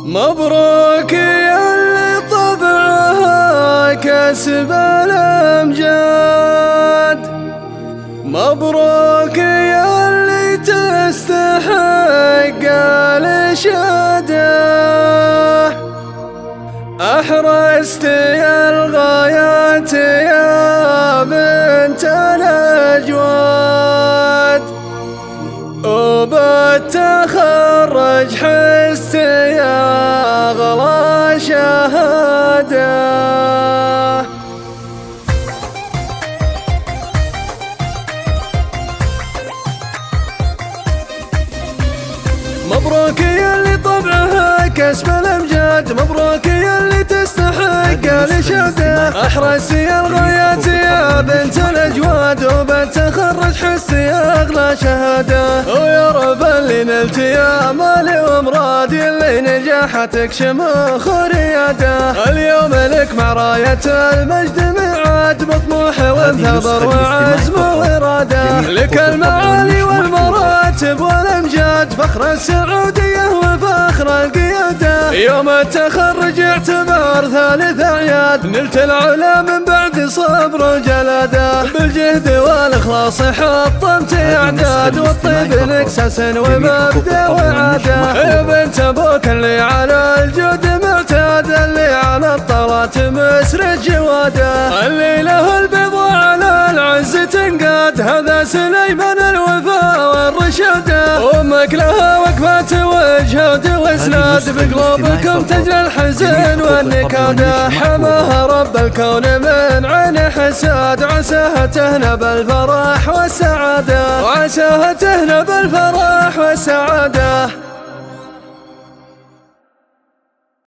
مبروك يا اللي طبعها كسب الأمجاد، مبروك يا اللي تستحق الإشادة. أحرزت يا الغايات يا بنت الأجواد، وبالتخرج حزت يا أغلى شهادة. مبروك يا اللي طبعها كسب الأمجاد، مبروك يا اللي تستحق الإشادة. أحرزت يا الغايات يا بنت الأجواد، وبالتخرج حزت يا أغلى شهادة. ويا رب اللي نلت يا مالي ومرادي، اللي نجاحتك شموخ وريادة. اليوم لك مع راية المجد ميعاد، بطموح وبثبر وعزم وإرادة. لك المعالي والمراتب والأمجاد، فخر السعودية وفخر القيادة. يوم التخرج اعتبار ثالث أعياد، نلت العلا من بعد صبر وجلادة. بالجهد والإخلاص حطمت إعداد، والطيب لك ساس ومبدأ وعادة. يا بنت أبوك اللي على الجود معتاد، اللي على الطلات مسرج جوادة. اللي له البيض على العز تنقاد، هذا سليمان الوفا والرشادة. أمك لها وقفات وجهاد وإسناد، بقلوبكم تجري الحزن والنكادة. حماها رب الكون من عين حساد، عساها تهنى بالفرح والسعادة، وعساها تهنى بالفرح والسعادة.